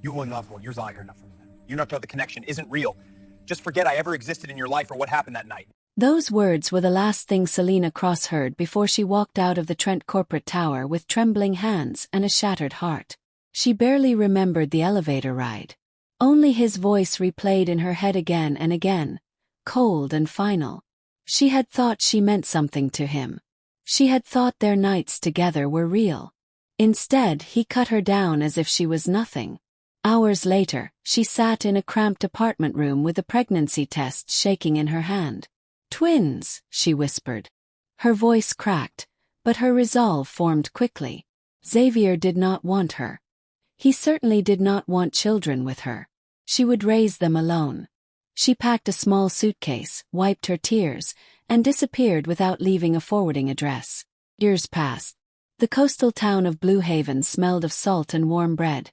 You unlovable, you're Xavier enough. You not know the connection isn't real. Just forget I ever existed in your life or what happened that night. Those words were the last thing Selena Cross heard before she walked out of the Trent corporate tower with trembling hands and a shattered heart. She barely remembered the elevator ride. Only his voice replayed in her head again and again, cold and final. She had thought she meant something to him. She had thought their nights together were real. Instead, he cut her down as if she was nothing. Hours later, she sat in a cramped apartment room with a pregnancy test shaking in her hand. "Twins," she whispered. Her voice cracked, but her resolve formed quickly. Xavier did not want her. He certainly did not want children with her. She would raise them alone. She packed a small suitcase, wiped her tears, and disappeared without leaving a forwarding address. Years passed. The coastal town of Bluehaven smelled of salt and warm bread,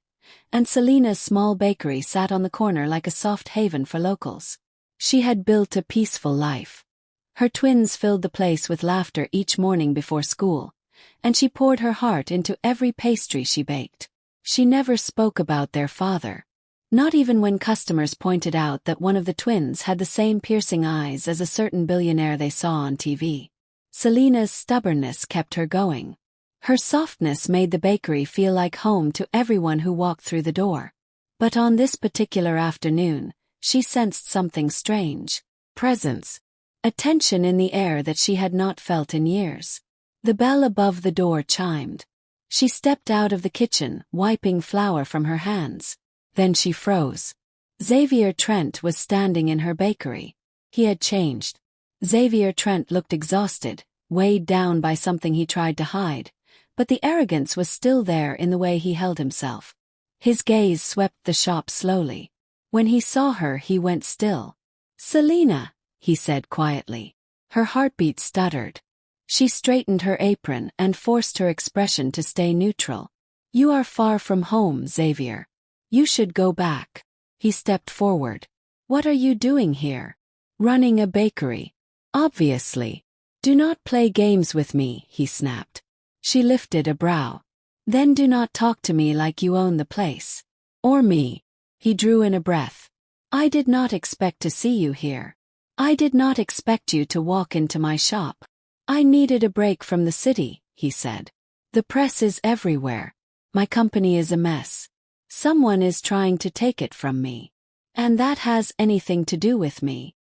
and Selena's small bakery sat on the corner like a soft haven for locals. She had built a peaceful life. Her twins filled the place with laughter each morning before school, and she poured her heart into every pastry she baked. She never spoke about their father. Not even when customers pointed out that one of the twins had the same piercing eyes as a certain billionaire they saw on TV. Selena's stubbornness kept her going. Her softness made the bakery feel like home to everyone who walked through the door. But on this particular afternoon, she sensed something strange. Presence. A tension in the air that she had not felt in years. The bell above the door chimed. She stepped out of the kitchen, wiping flour from her hands. Then she froze. Xavier Trent was standing in her bakery. He had changed. Xavier Trent looked exhausted, weighed down by something he tried to hide, but the arrogance was still there in the way he held himself. His gaze swept the shop slowly. When he saw her, he went still. "Selena," he said quietly. Her heartbeat stuttered. She straightened her apron and forced her expression to stay neutral. "You are far from home, Xavier. You should go back." He stepped forward. "What are you doing here?" "Running a bakery." "Obviously." "Do not play games with me," he snapped. She lifted a brow. "Then do not talk to me like you own the place. Or me." He drew in a breath. "I did not expect to see you here. I did not expect you to walk into my shop. I needed a break from the city," he said. "The press is everywhere. My company is a mess. Someone is trying to take it from me. And that has anything to do with me."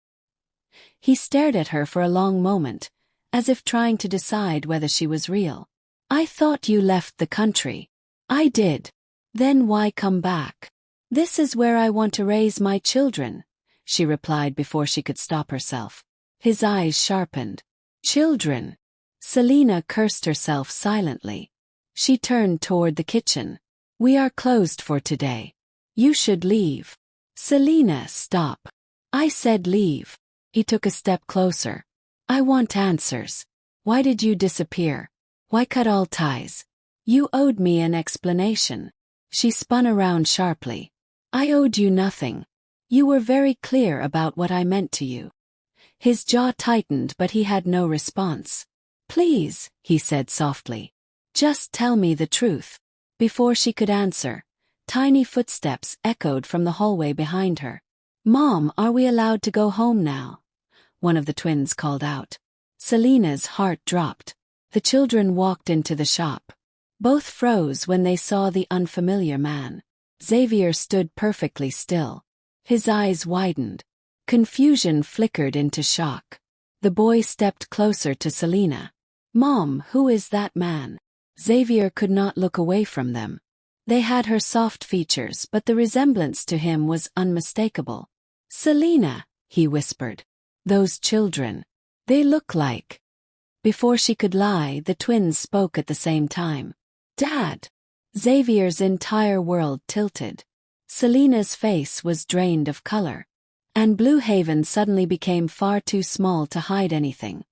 He stared at her for a long moment, as if trying to decide whether she was real. "I thought you left the country." "I did. Then why come back?" "This is where I want to raise my children," she replied before she could stop herself. His eyes sharpened. "Children." Selena cursed herself silently. She turned toward the kitchen. "We are closed for today. You should leave." "Selena, stop. I said leave." He took a step closer. "I want answers. Why did you disappear? Why cut all ties? You owed me an explanation." She spun around sharply. "I owed you nothing. You were very clear about what I meant to you." His jaw tightened, but he had no response. "Please," he said softly. "Just tell me the truth." Before she could answer, tiny footsteps echoed from the hallway behind her. "Mom, are we allowed to go home now?" one of the twins called out. Selena's heart dropped. The children walked into the shop. Both froze when they saw the unfamiliar man. Xavier stood perfectly still. His eyes widened. Confusion flickered into shock. The boy stepped closer to Selena. "Mom, who is that man?" Xavier could not look away from them. They had her soft features, but the resemblance to him was unmistakable. "Selena," he whispered. "Those children. They look like..." Before she could lie, the twins spoke at the same time. "Dad!" Xavier's entire world tilted. Selena's face was drained of color. And Bluehaven suddenly became far too small to hide anything.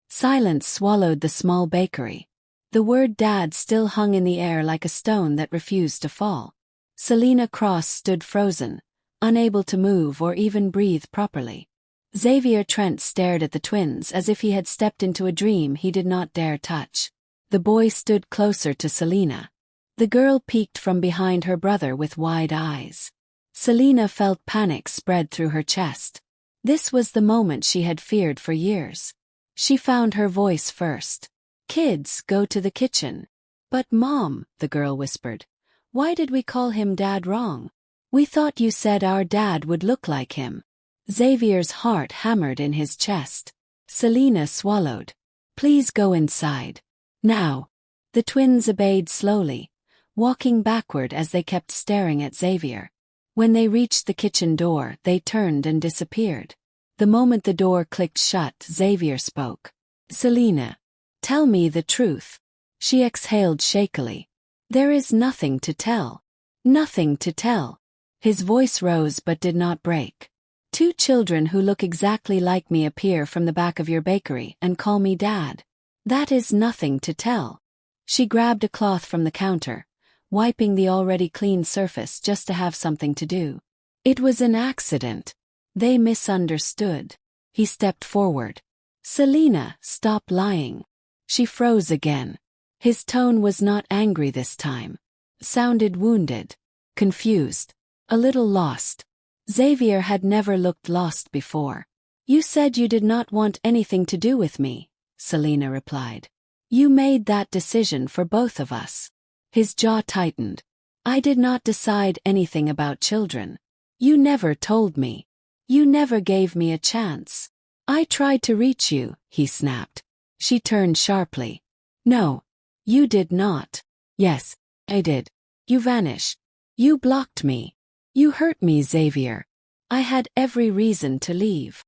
Silence swallowed the small bakery. The word Dad still hung in the air like a stone that refused to fall. Selena Cross stood frozen, unable to move or even breathe properly. Xavier Trent stared at the twins as if he had stepped into a dream he did not dare touch. The boy stood closer to Selena. The girl peeked from behind her brother with wide eyes. Selena felt panic spread through her chest. This was the moment she had feared for years. She found her voice first. "Kids, go to the kitchen." "But Mom," the girl whispered, "why did we call him Dad wrong? We thought you said our dad would look like him." Xavier's heart hammered in his chest. Selena swallowed. "Please go inside. Now." The twins obeyed slowly, walking backward as they kept staring at Xavier. When they reached the kitchen door, they turned and disappeared. The moment the door clicked shut, Xavier spoke. "Selena, tell me the truth." She exhaled shakily. "There is nothing to tell. Nothing to tell." His voice rose but did not break. "Two children who look exactly like me appear from the back of your bakery and call me Dad. That is nothing to tell." She grabbed a cloth from the counter, wiping the already clean surface just to have something to do. "It was an accident. They misunderstood." He stepped forward. "Selena, stop lying." She froze again. His tone was not angry this time. Sounded wounded, confused, a little lost. Xavier had never looked lost before. "You said you did not want anything to do with me," Selena replied. "You made that decision for both of us." His jaw tightened. "I did not decide anything about children. You never told me. You never gave me a chance. I tried to reach you," he snapped. She turned sharply. "No, you did not." "Yes, I did. You vanished. You blocked me. You hurt me, Xavier. I had every reason to leave."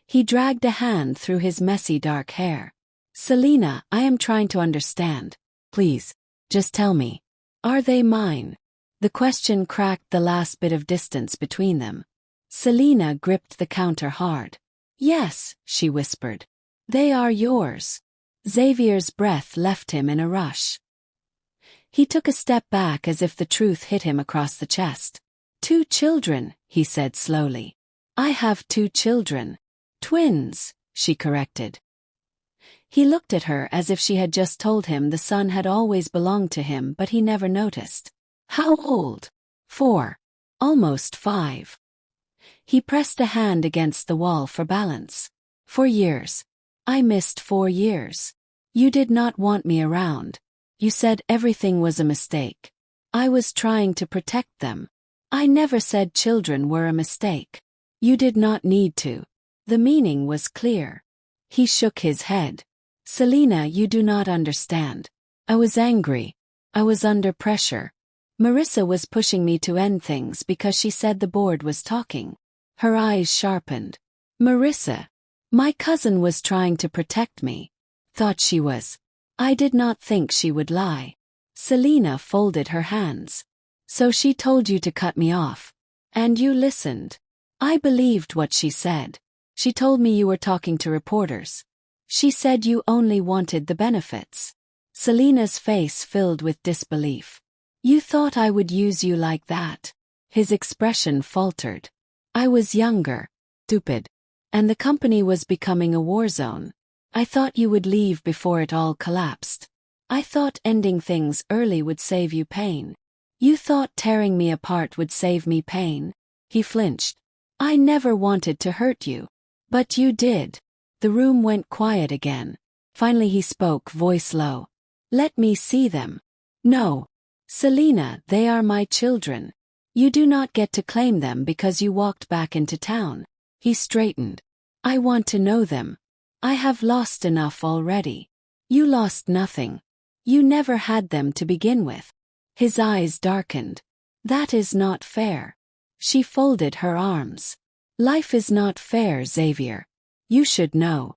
He dragged a hand through his messy dark hair. "Selena, I am trying to understand. Please, just tell me. Are they mine?" The question cracked the last bit of distance between them. Selena gripped the counter hard. "Yes," she whispered. "They are yours." Xavier's breath left him in a rush. He took a step back as if the truth hit him across the chest. "Two children," he said slowly. "I have two children." "Twins," she corrected. He looked at her as if she had just told him the son had always belonged to him, but he never noticed. "How old?" "4. Almost 5. He pressed a hand against the wall for balance. "For years. I missed 4 years. You did not want me around. You said everything was a mistake. I was trying to protect them. I never said children were a mistake. You did not need to." The meaning was clear. He shook his head. "Selena, you do not understand. I was angry. I was under pressure. Marissa was pushing me to end things because she said the board was talking." Her eyes sharpened. "Marissa? My cousin was trying to protect me. Thought she was. I did not think she would lie." Selena folded her hands. "So she told you to cut me off. And you listened." "I believed what she said. She told me you were talking to reporters. She said you only wanted the benefits." Selena's face filled with disbelief. "You thought I would use you like that?" His expression faltered. "I was younger, stupid, and the company was becoming a war zone. I thought you would leave before it all collapsed. I thought ending things early would save you pain. You thought tearing me apart would save me pain." He flinched. "I never wanted to hurt you. But you did." The room went quiet again. Finally he spoke, voice low. "Let me see them." "No. Selena, they are my children. You do not get to claim them because you walked back into town." He straightened. "I want to know them. I have lost enough already. You lost nothing. You never had them to begin with." His eyes darkened. "That is not fair." She folded her arms. "Life is not fair, Xavier. You should know."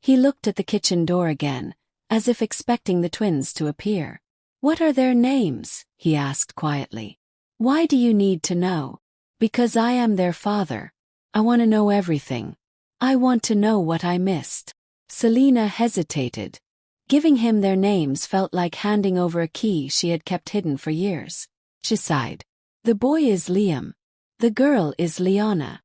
He looked at the kitchen door again, as if expecting the twins to appear. "What are their names?" he asked quietly. "Why do you need to know?" "Because I am their father. I want to know everything. I want to know what I missed." Selena hesitated. Giving him their names felt like handing over a key she had kept hidden for years. She sighed. "The boy is Liam. The girl is Liana."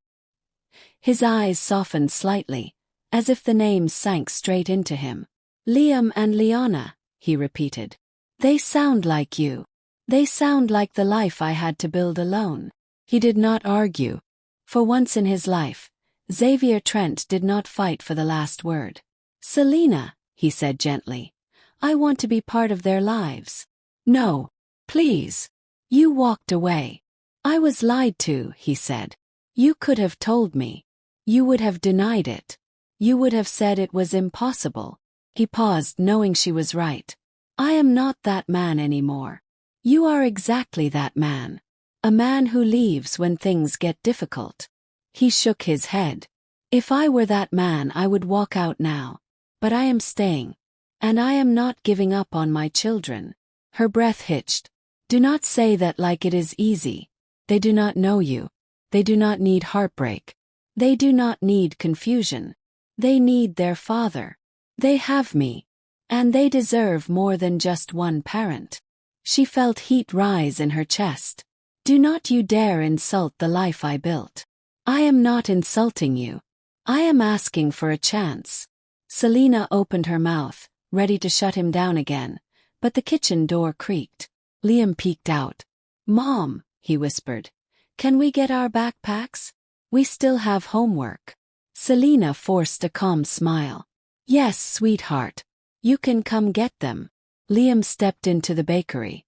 His eyes softened slightly, as if the names sank straight into him. "Liam and Liana," he repeated. They sound like you. They sound like the life I had to build alone. He did not argue. For once in his life, Xavier Trent did not fight for the last word. Selena, he said gently, I want to be part of their lives. No, please. You walked away. I was lied to, he said. You could have told me. You would have denied it. You would have said it was impossible. He paused, knowing she was right. I am not that man anymore. You are exactly that man. A man who leaves when things get difficult. He shook his head. If I were that man, I would walk out now. But I am staying. And I am not giving up on my children. Her breath hitched. Do not say that like it is easy. They do not know you. They do not need heartbreak. They do not need confusion. They need their father. They have me. And they deserve more than just one parent. She felt heat rise in her chest. Do not you dare insult the life I built. I am not insulting you. I am asking for a chance. Selena opened her mouth, ready to shut him down again, but the kitchen door creaked. Liam peeked out. Mom, he whispered, can we get our backpacks? We still have homework. Selena forced a calm smile. Yes, sweetheart. You can come get them. Liam stepped into the bakery.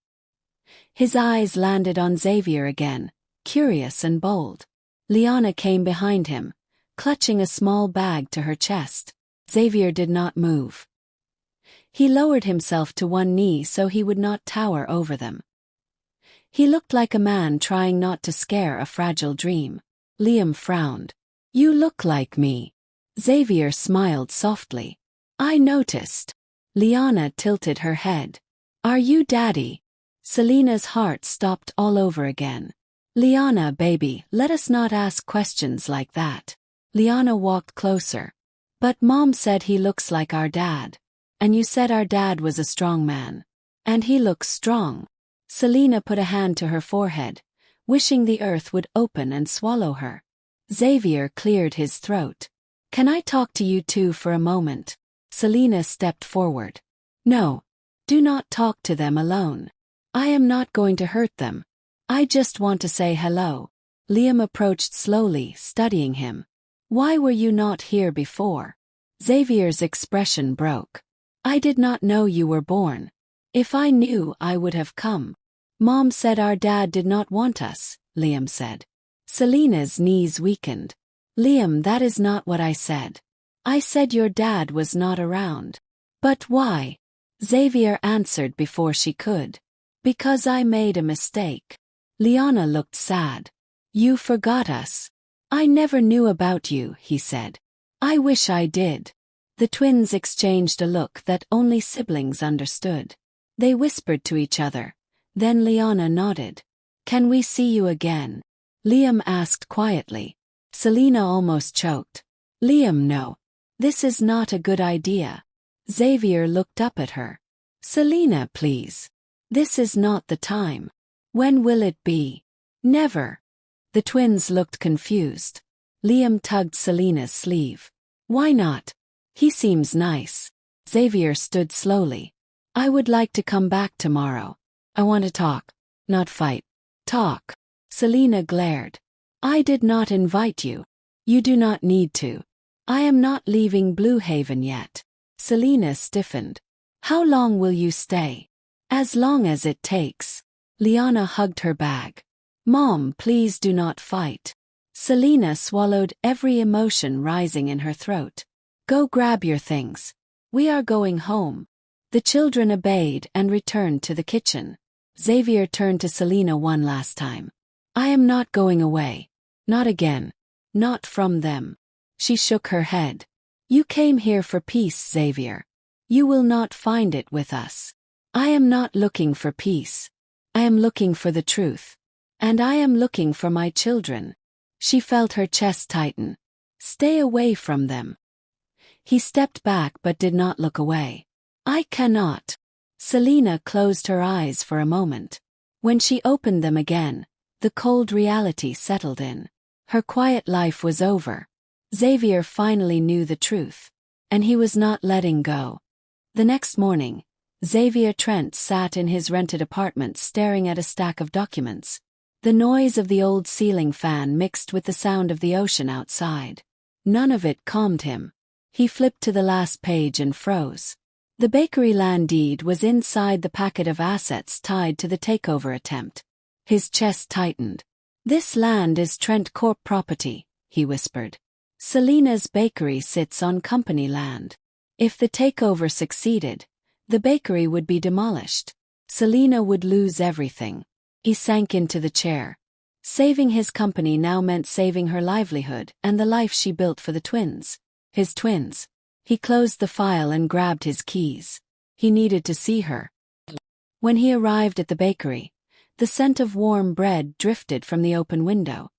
His eyes landed on Xavier again, curious and bold. Liana came behind him, clutching a small bag to her chest. Xavier did not move. He lowered himself to one knee so he would not tower over them. He looked like a man trying not to scare a fragile dream. Liam frowned. You look like me. Xavier smiled softly. I noticed. Liana tilted her head. Are you Daddy? Selena's heart stopped all over again. Liana, baby, let us not ask questions like that. Liana walked closer. But Mom said he looks like our dad. And you said our dad was a strong man. And he looks strong. Selena put a hand to her forehead, wishing the earth would open and swallow her. Xavier cleared his throat. Can I talk to you two for a moment? Selena stepped forward. No. Do not talk to them alone. I am not going to hurt them. I just want to say hello. Liam approached slowly, studying him. Why were you not here before? Xavier's expression broke. I did not know you were born. If I knew, I would have come. Mom said our dad did not want us, Liam said. Selena's knees weakened. Liam, that is not what I said. I said your dad was not around. But why? Xavier answered before she could. Because I made a mistake. Liana looked sad. You forgot us. I never knew about you, he said. I wish I did. The twins exchanged a look that only siblings understood. They whispered to each other. Then Liana nodded. Can we see you again? Liam asked quietly. Selena almost choked. Liam, no. This is not a good idea. Xavier looked up at her. Selena, please. This is not the time. When will it be? Never. The twins looked confused. Liam tugged Selena's sleeve. Why not? He seems nice. Xavier stood slowly. I would like to come back tomorrow. I want to talk, not fight. Talk. Selena glared. I did not invite you. You do not need to. I am not leaving Bluehaven yet. Selena stiffened. How long will you stay? As long as it takes. Liana hugged her bag. Mom, please do not fight. Selena swallowed every emotion rising in her throat. Go grab your things. We are going home. The children obeyed and returned to the kitchen. Xavier turned to Selena one last time. I am not going away. Not again. Not from them. She shook her head. You came here for peace, Xavier. You will not find it with us. I am not looking for peace. I am looking for the truth. And I am looking for my children. She felt her chest tighten. Stay away from them. He stepped back but did not look away. I cannot. Selena closed her eyes for a moment. When she opened them again, the cold reality settled in. Her quiet life was over. Xavier finally knew the truth. And he was not letting go. The next morning, Xavier Trent sat in his rented apartment staring at a stack of documents. The noise of the old ceiling fan mixed with the sound of the ocean outside. None of it calmed him. He flipped to the last page and froze. The bakery land deed was inside the packet of assets tied to the takeover attempt. His chest tightened. "This land is Trent Corp property," he whispered. "Selena's bakery sits on company land. If the takeover succeeded, the bakery would be demolished. Selena would lose everything." He sank into the chair. Saving his company now meant saving her livelihood and the life she built for the twins. His twins. He closed the file and grabbed his keys. He needed to see her. When he arrived at the bakery, the scent of warm bread drifted from the open window.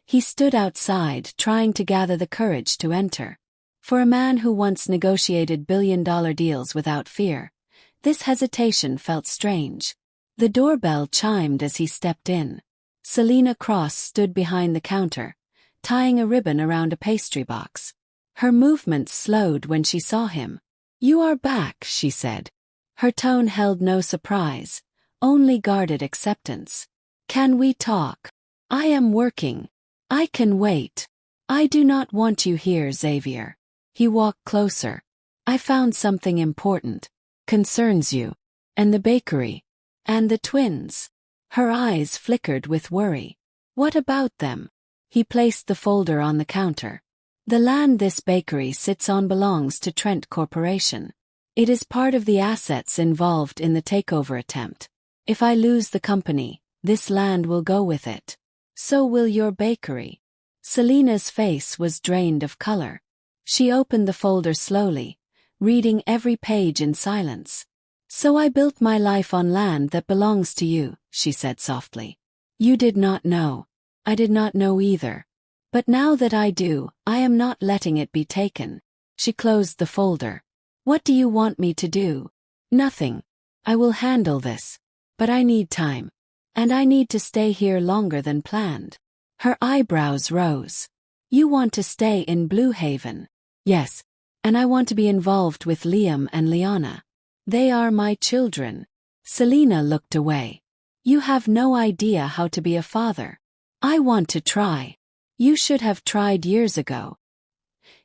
He stood outside, trying to gather the courage to enter. For a man who once negotiated billion-dollar deals without fear, this hesitation felt strange. The doorbell chimed as he stepped in. Selena Cross stood behind the counter, tying a ribbon around a pastry box. Her movements slowed when she saw him. "You are back," she said. Her tone held no surprise, only guarded acceptance. "Can we talk? I am working. I can wait. I do not want you here, Xavier." He walked closer. "I found something important. Concerns you. And the bakery. And the twins." Her eyes flickered with worry. "What about them?" He placed the folder on the counter. "The land this bakery sits on belongs to Trent Corporation. It is part of the assets involved in the takeover attempt. If I lose the company, this land will go with it. So will your bakery." Selena's face was drained of color. She opened the folder slowly, reading every page in silence. "So I built my life on land that belongs to you," she said softly. "You did not know. I did not know either. But now that I do, I am not letting it be taken." She closed the folder. "What do you want me to do?" "Nothing. I will handle this. But I need time. And I need to stay here longer than planned." Her eyebrows rose. "You want to stay in Bluehaven?" "Yes. And I want to be involved with Liam and Liana. They are my children." Selena looked away. "You have no idea how to be a father." "I want to try." "You should have tried years ago."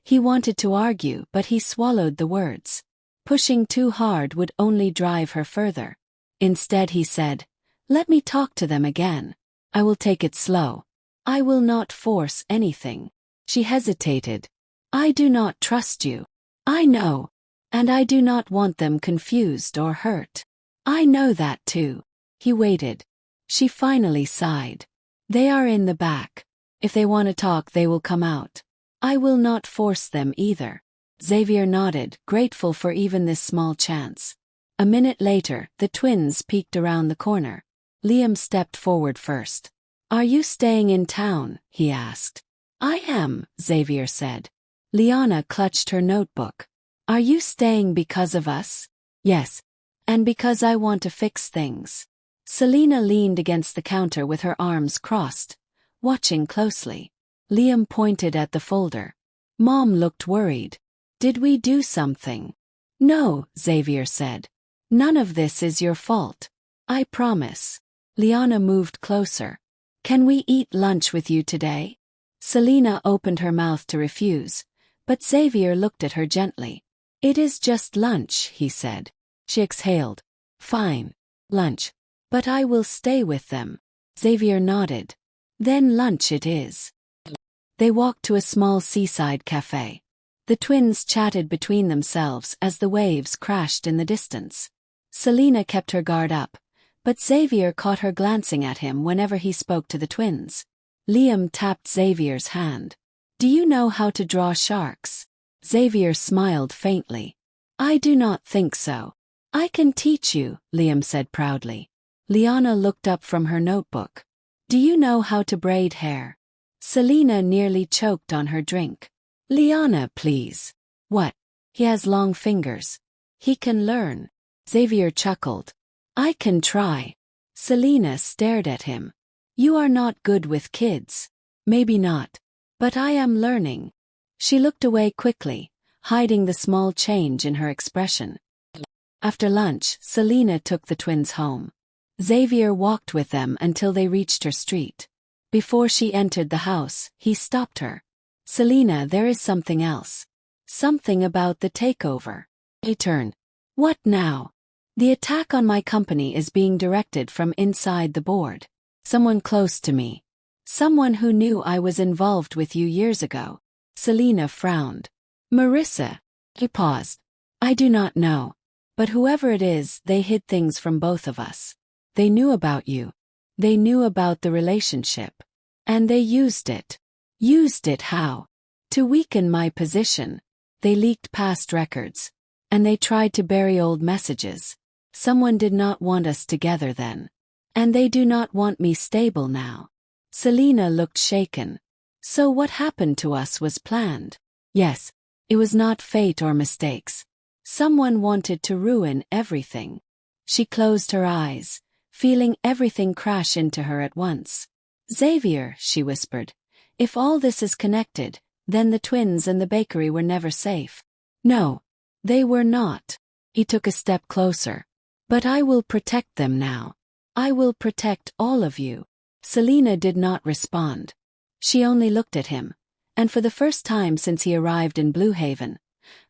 He wanted to argue, but he swallowed the words. Pushing too hard would only drive her further. Instead he said, "Let me talk to them again. I will take it slow. I will not force anything." She hesitated. "I do not trust you." "I know. And I do not want them confused or hurt." "I know that too." He waited. She finally sighed. "They are in the back. If they want to talk, they will come out. I will not force them either." Xavier nodded, grateful for even this small chance. A minute later, the twins peeked around the corner. Liam stepped forward first. "Are you staying in town?" he asked. "I am," Xavier said. Liana clutched her notebook. "Are you staying because of us?" "Yes. And because I want to fix things." Selena leaned against the counter with her arms crossed, watching closely. Liam pointed at the folder. Mom looked worried. "Did we do something?" "No," Xavier said. "None of this is your fault. I promise." Liana moved closer. "Can we eat lunch with you today?" Selena opened her mouth to refuse, but Xavier looked at her gently. "It is just lunch," he said. She exhaled. "Fine. Lunch. But I will stay with them." Xavier nodded. "Then lunch it is." They walked to a small seaside cafe. The twins chatted between themselves as the waves crashed in the distance. Selena kept her guard up, but Xavier caught her glancing at him whenever he spoke to the twins. Liam tapped Xavier's hand. "Do you know how to draw sharks?" Xavier smiled faintly. "I do not think so." "I can teach you," Liam said proudly. Liana looked up from her notebook. "Do you know how to braid hair?" Selena nearly choked on her drink. "Liana, please." "What?" "He has long fingers. He can learn." Xavier chuckled. "I can try." Selena stared at him. "You are not good with kids." "Maybe not. But I am learning." She looked away quickly, hiding the small change in her expression. After lunch, Selena took the twins home. Xavier walked with them until they reached her street. Before she entered the house, he stopped her. Selena, there is something else. Something about the takeover. He turned. What now? The attack on my company is being directed from inside the board. Someone close to me. Someone who knew I was involved with you years ago. Selena frowned. Marissa. He paused. I do not know. But whoever it is, they hid things from both of us. They knew about you. They knew about the relationship. And they used it. Used it how? To weaken my position. They leaked past records. And they tried to bury old messages. Someone did not want us together then. And they do not want me stable now. Selena looked shaken. So what happened to us was planned. Yes. It was not fate or mistakes. Someone wanted to ruin everything. She closed her eyes, feeling everything crash into her at once. Xavier, she whispered, if all this is connected, then the twins and the bakery were never safe. No, they were not. He took a step closer. But I will protect them now. I will protect all of you. Selena did not respond. She only looked at him. And for the first time since he arrived in Bluehaven,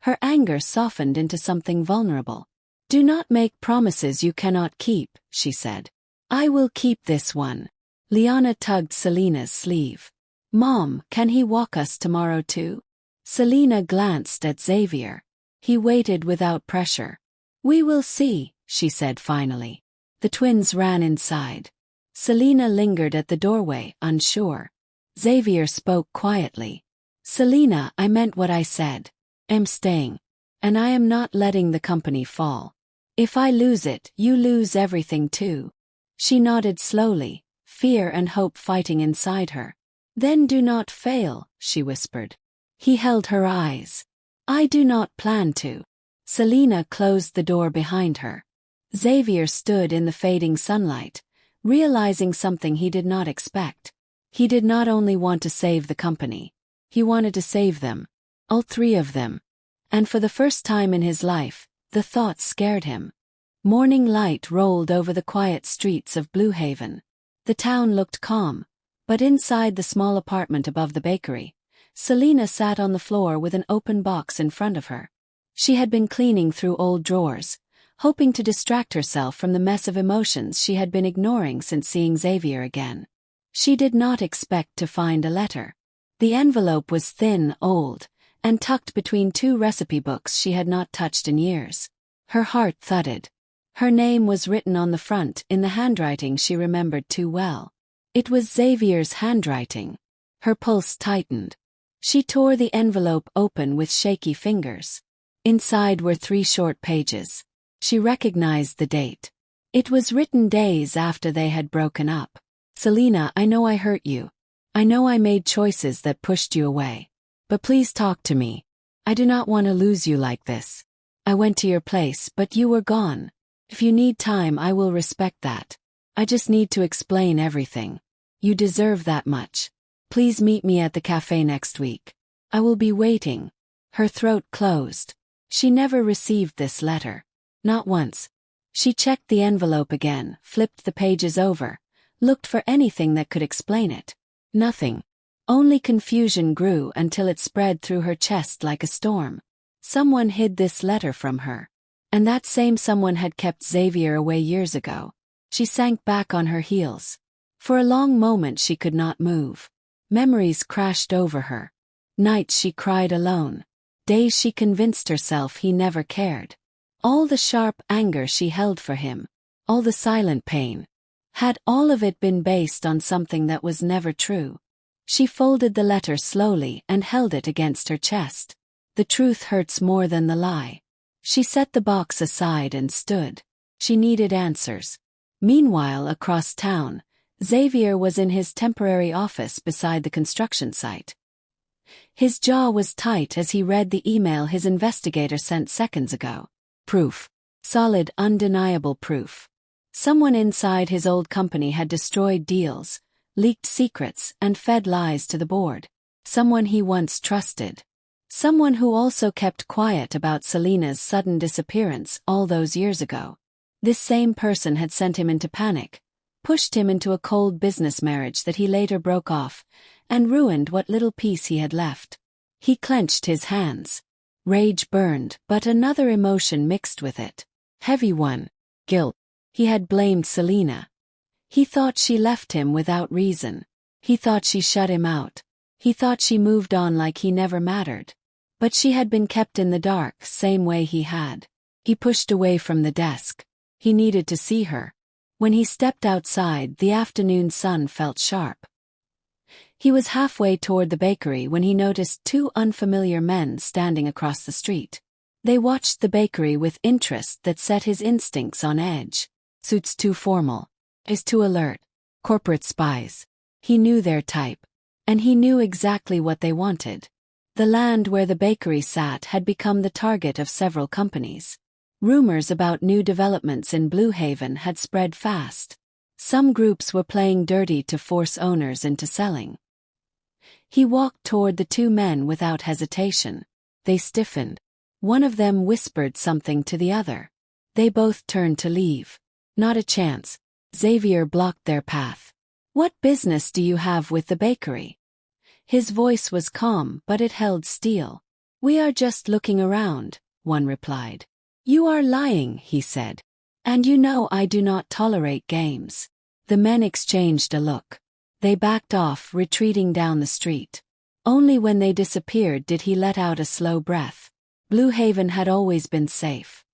her anger softened into something vulnerable. Do not make promises you cannot keep, she said. I will keep this one. Liana tugged Selena's sleeve. Mom, can he walk us tomorrow too? Selena glanced at Xavier. He waited without pressure. We will see, she said finally. The twins ran inside. Selena lingered at the doorway, unsure. Xavier spoke quietly. Selena, I meant what I said. I'm staying. And I am not letting the company fall. If I lose it, you lose everything too. She nodded slowly, fear and hope fighting inside her. Then do not fail, she whispered. He held her eyes. I do not plan to. Selena closed the door behind her. Xavier stood in the fading sunlight, realizing something he did not expect. He did not only want to save the company. He wanted to save them. All three of them. And for the first time in his life, the thought scared him. Morning light rolled over the quiet streets of Bluehaven. The town looked calm, but inside the small apartment above the bakery, Selena sat on the floor with an open box in front of her. She had been cleaning through old drawers, hoping to distract herself from the mess of emotions she had been ignoring since seeing Xavier again. She did not expect to find a letter. The envelope was thin, old, and tucked between two recipe books she had not touched in years. Her heart thudded. Her name was written on the front in the handwriting she remembered too well. It was Xavier's handwriting. Her pulse tightened. She tore the envelope open with shaky fingers. Inside were 3 short pages. She recognized the date. It was written days after they had broken up. Selena, I know I hurt you. I know I made choices that pushed you away. But please talk to me. I do not want to lose you like this. I went to your place, but you were gone. If you need time, I will respect that. I just need to explain everything. You deserve that much. Please meet me at the cafe next week. I will be waiting. Her throat closed. She never received this letter. Not once. She checked the envelope again, flipped the pages over, looked for anything that could explain it. Nothing. Only confusion grew until it spread through her chest like a storm. Someone hid this letter from her. And that same someone had kept Xavier away years ago. She sank back on her heels. For a long moment she could not move. Memories crashed over her. Nights she cried alone. Days she convinced herself he never cared. All the sharp anger she held for him. All the silent pain. Had all of it been based on something that was never true? She folded the letter slowly and held it against her chest. The truth hurts more than the lie. She set the box aside and stood. She needed answers. Meanwhile, across town, Xavier was in his temporary office beside the construction site. His jaw was tight as he read the email his investigator sent seconds ago. Proof. Solid, undeniable proof. Someone inside his old company had destroyed deals, leaked secrets, and fed lies to the board. Someone he once trusted. Someone who also kept quiet about Selena's sudden disappearance all those years ago. This same person had sent him into panic, pushed him into a cold business marriage that he later broke off, and ruined what little peace he had left. He clenched his hands. Rage burned, but another emotion mixed with it. Heavy one. Guilt. He had blamed Selena. He thought she left him without reason. He thought she shut him out. He thought she moved on like he never mattered. But she had been kept in the dark, same way he had. He pushed away from the desk. He needed to see her. When he stepped outside, the afternoon sun felt sharp. He was halfway toward the bakery when he noticed two unfamiliar men standing across the street. They watched the bakery with interest that set his instincts on edge. Suits too formal. Eyes too alert. Corporate spies. He knew their type. And he knew exactly what they wanted. The land where the bakery sat had become the target of several companies. Rumors about new developments in Bluehaven had spread fast. Some groups were playing dirty to force owners into selling. He walked toward the two men without hesitation. They stiffened. One of them whispered something to the other. They both turned to leave. Not a chance. Xavier blocked their path. What business do you have with the bakery? His voice was calm, but it held steel. We are just looking around, one replied. You are lying, he said. And you know I do not tolerate games. The men exchanged a look. They backed off, retreating down the street. Only when they disappeared did he let out a slow breath. Bluehaven had always been safe.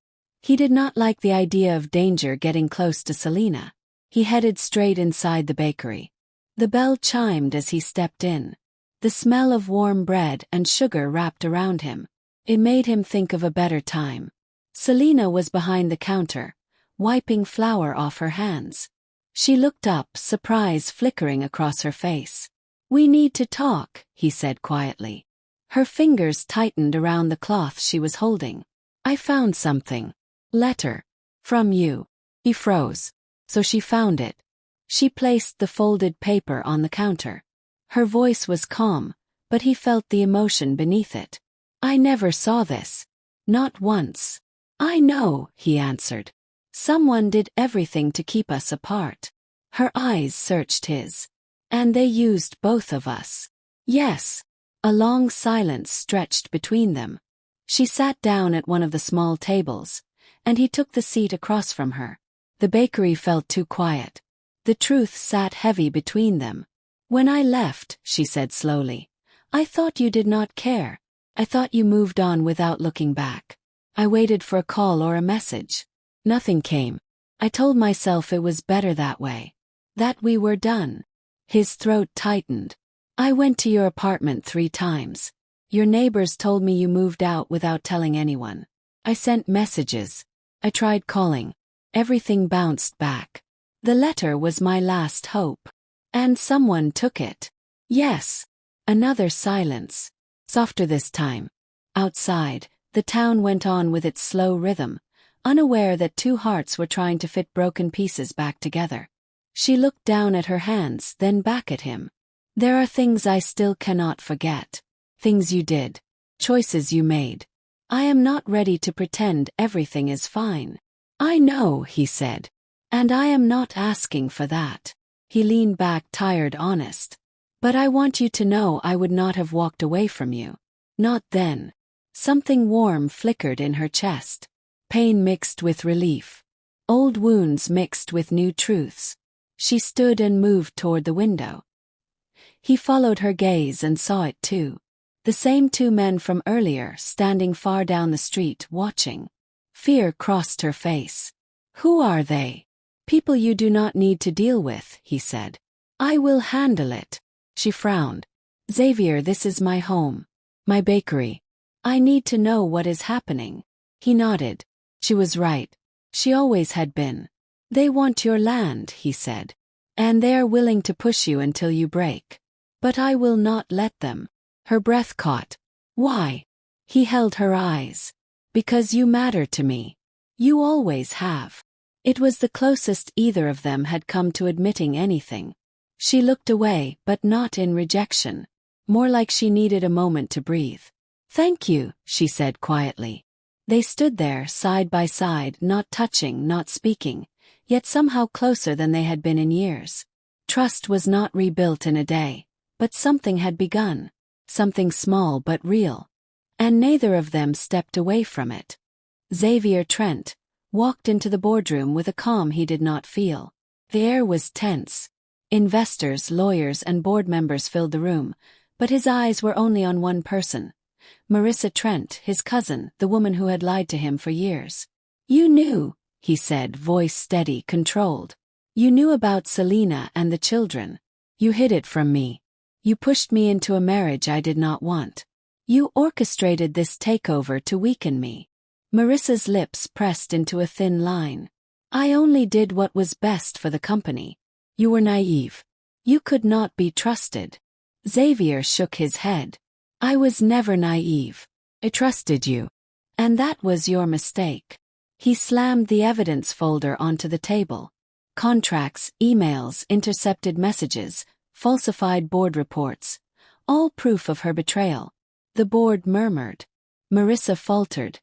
He did not like the idea of danger getting close to Selena. He headed straight inside the bakery. The bell chimed as he stepped in. The smell of warm bread and sugar wrapped around him. It made him think of a better time. Selena was behind the counter, wiping flour off her hands. She looked up, surprise flickering across her face. We need to talk, he said quietly. Her fingers tightened around the cloth she was holding. I found something. Letter. From you. He froze. So she found it. She placed the folded paper on the counter. Her voice was calm, but he felt the emotion beneath it. I never saw this. Not once. I know, he answered. Someone did everything to keep us apart. Her eyes searched his. And they used both of us. Yes. A long silence stretched between them. She sat down at one of the small tables, and he took the seat across from her. The bakery felt too quiet. The truth sat heavy between them. When I left, she said slowly, I thought you did not care. I thought you moved on without looking back. I waited for a call or a message. Nothing came. I told myself it was better that way. That we were done. His throat tightened. I went to your apartment 3 times. Your neighbors told me you moved out without telling anyone. I sent messages. I tried calling. Everything bounced back. The letter was my last hope. And someone took it. Yes. Another silence. Softer this time. Outside, the town went on with its slow rhythm, unaware that 2 hearts were trying to fit broken pieces back together. She looked down at her hands, then back at him. There are things I still cannot forget. Things you did. Choices you made. I am not ready to pretend everything is fine. I know, he said. And I am not asking for that. He leaned back, tired, honest. But I want you to know I would not have walked away from you. Not then. Something warm flickered in her chest. Pain mixed with relief. Old wounds mixed with new truths. She stood and moved toward the window. He followed her gaze and saw it too. The same 2 men from earlier, standing far down the street, watching. Fear crossed her face. Who are they? People you do not need to deal with, he said. I will handle it. She frowned. Xavier, this is my home. My bakery. I need to know what is happening. He nodded. She was right. She always had been. They want your land, he said. And they are willing to push you until you break. But I will not let them. Her breath caught. Why? He held her eyes. Because you matter to me. You always have. It was the closest either of them had come to admitting anything. She looked away, but not in rejection. More like she needed a moment to breathe. Thank you, she said quietly. They stood there, side by side, not touching, not speaking, yet somehow closer than they had been in years. Trust was not rebuilt in a day, but something had begun, something small but real. And neither of them stepped away from it. Xavier Trent walked into the boardroom with a calm he did not feel. The air was tense. Investors, lawyers, and board members filled the room, but his eyes were only on one person. Marissa Trent, his cousin, the woman who had lied to him for years. You knew, he said, voice steady, controlled. You knew about Selena and the children. You hid it from me. You pushed me into a marriage I did not want. You orchestrated this takeover to weaken me. Marissa's lips pressed into a thin line. I only did what was best for the company. You were naive. You could not be trusted. Xavier shook his head. I was never naive. I trusted you. And that was your mistake. He slammed the evidence folder onto the table. Contracts, emails, intercepted messages, falsified board reports. All proof of her betrayal. The board murmured. Marissa faltered,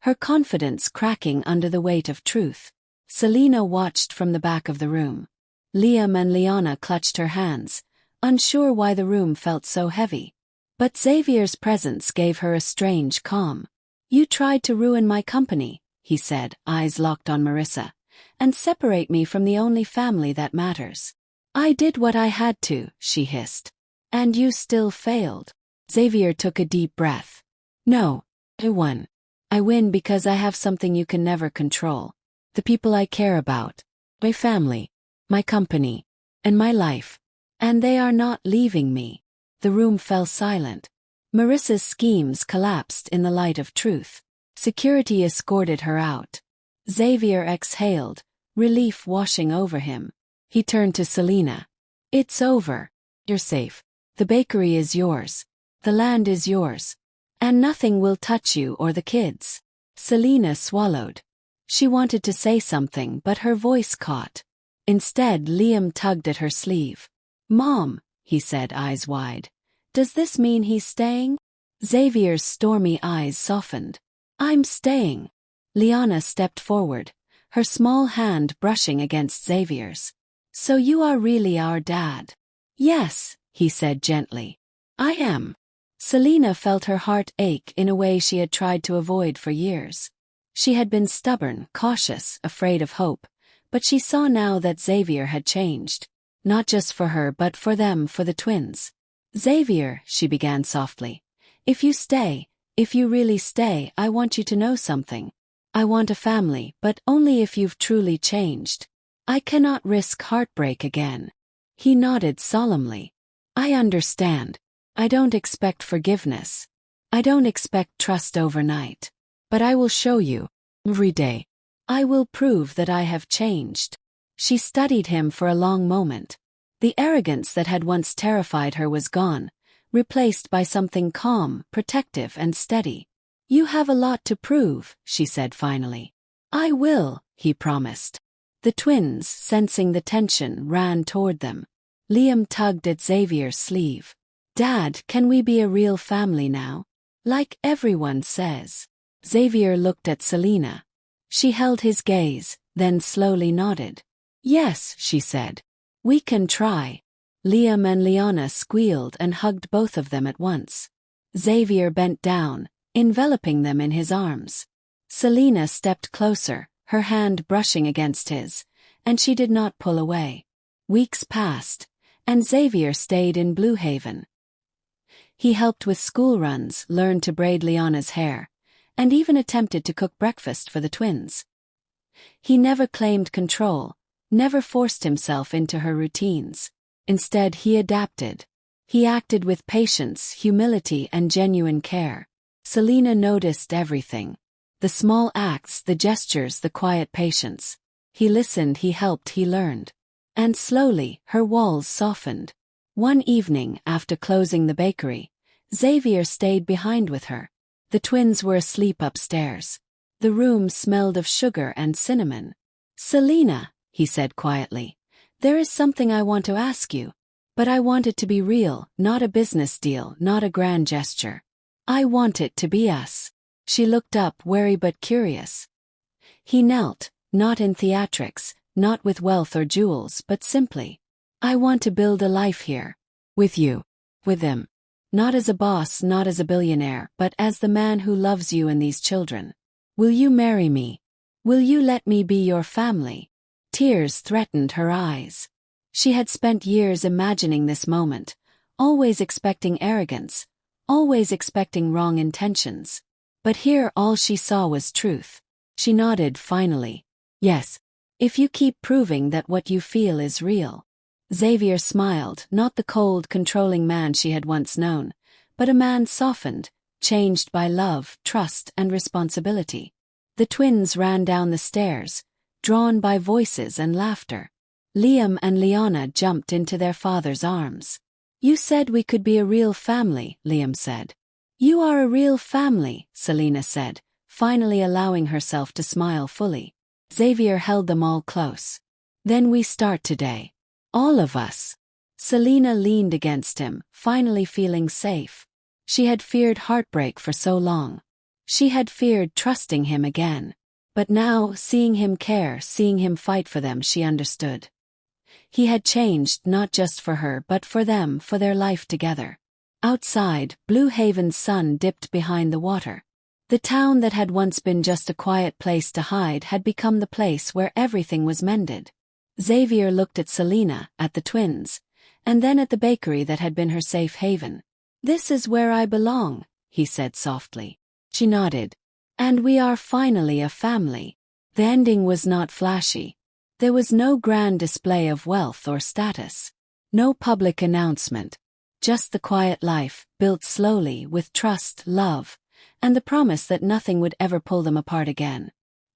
her confidence cracking under the weight of truth. Selena watched from the back of the room. Liam and Liana clutched her hands, unsure why the room felt so heavy. But Xavier's presence gave her a strange calm. You tried to ruin my company, he said, eyes locked on Marissa, and separate me from the only family that matters. I did what I had to, she hissed. And you still failed. Xavier took a deep breath. No, I won. I win because I have something you can never control. The people I care about. My family. My company. And my life. And they are not leaving me. The room fell silent. Marissa's schemes collapsed in the light of truth. Security escorted her out. Xavier exhaled, relief washing over him. He turned to Selena. It's over. You're safe. The bakery is yours. The land is yours. And nothing will touch you or the kids. Selena swallowed. She wanted to say something, but her voice caught. Instead, Liam tugged at her sleeve. Mom, he said, eyes wide. Does this mean he's staying? Xavier's stormy eyes softened. I'm staying. Liana stepped forward, her small hand brushing against Xavier's. So you are really our dad? Yes, he said gently. I am. Selena felt her heart ache in a way she had tried to avoid for years. She had been stubborn, cautious, afraid of hope, but she saw now that Xavier had changed. Not just for her but for them, for the twins. Xavier, she began softly. If you stay, if you really stay, I want you to know something. I want a family, but only if you've truly changed. I cannot risk heartbreak again. He nodded solemnly. I understand. I don't expect forgiveness. I don't expect trust overnight. But I will show you. Every day. I will prove that I have changed. She studied him for a long moment. The arrogance that had once terrified her was gone, replaced by something calm, protective, and steady. You have a lot to prove, she said finally. I will, he promised. The twins, sensing the tension, ran toward them. Liam tugged at Xavier's sleeve. Dad, can we be a real family now? Like everyone says. Xavier looked at Selena. She held his gaze, then slowly nodded. Yes, she said. We can try. Liam and Liana squealed and hugged both of them at once. Xavier bent down, enveloping them in his arms. Selena stepped closer, her hand brushing against his, and she did not pull away. Weeks passed, and Xavier stayed in Bluehaven. He helped with school runs, learned to braid Liana's hair, and even attempted to cook breakfast for the twins. He never claimed control, never forced himself into her routines. Instead, he adapted. He acted with patience, humility, and genuine care. Selena noticed everything. The small acts, the gestures, the quiet patience. He listened, he helped, he learned. And slowly, her walls softened. One evening, after closing the bakery, Xavier stayed behind with her. The twins were asleep upstairs. The room smelled of sugar and cinnamon. Selena, he said quietly, there is something I want to ask you. But I want it to be real, not a business deal, not a grand gesture. I want it to be us. She looked up, wary but curious. He knelt, not in theatrics, not with wealth or jewels, but simply. I want to build a life here. With you. With him. Not as a boss, not as a billionaire, but as the man who loves you and these children. Will you marry me? Will you let me be your family? Tears threatened her eyes. She had spent years imagining this moment, always expecting arrogance, always expecting wrong intentions. But here all she saw was truth. She nodded finally. Yes. If you keep proving that what you feel is real. Xavier smiled, not the cold, controlling man she had once known, but a man softened, changed by love, trust, and responsibility. The twins ran down the stairs, drawn by voices and laughter. Liam and Liana jumped into their father's arms. You said we could be a real family, Liam said. You are a real family, Selena said, finally allowing herself to smile fully. Xavier held them all close. Then we start today. All of us. Selena leaned against him, finally feeling safe. She had feared heartbreak for so long. She had feared trusting him again. But now, seeing him care, seeing him fight for them, she understood. He had changed not just for her but for them, for their life together. Outside, Bluehaven's sun dipped behind the water. The town that had once been just a quiet place to hide had become the place where everything was mended. Xavier looked at Selena, at the twins, and then at the bakery that had been her safe haven. This is where I belong, he said softly. She nodded. And we are finally a family. The ending was not flashy. There was no grand display of wealth or status. No public announcement. Just the quiet life, built slowly with trust, love, and the promise that nothing would ever pull them apart again.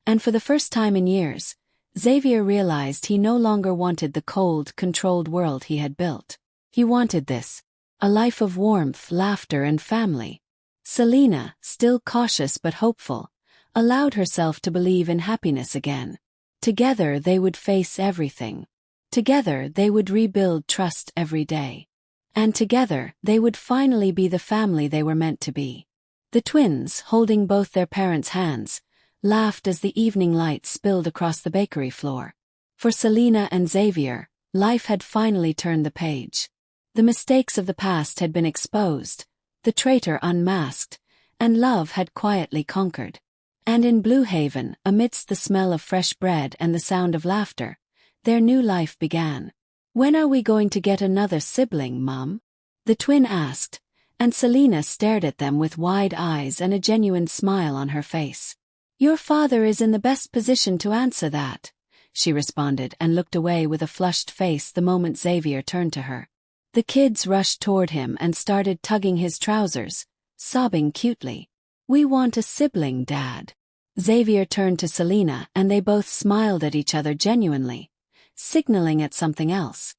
And for the first time in years, Xavier realized he no longer wanted the cold, controlled world he had built. He wanted this. A life of warmth, laughter, and family. Selena, still cautious but hopeful, allowed herself to believe in happiness again. Together they would face everything. Together they would rebuild trust every day. And together they would finally be the family they were meant to be. The twins, holding both their parents' hands, laughed as the evening light spilled across the bakery floor. For Selena and Xavier, life had finally turned the page. The mistakes of the past had been exposed, the traitor unmasked, and love had quietly conquered. And in Bluehaven, amidst the smell of fresh bread and the sound of laughter, their new life began. When are we going to get another sibling, Mum? The twin asked, and Selena stared at them with wide eyes and a genuine smile on her face. Your father is in the best position to answer that, she responded and looked away with a flushed face the moment Xavier turned to her. The kids rushed toward him and started tugging his trousers, sobbing cutely. We want a sibling, Dad. Xavier turned to Selena and they both smiled at each other genuinely, signaling at something else.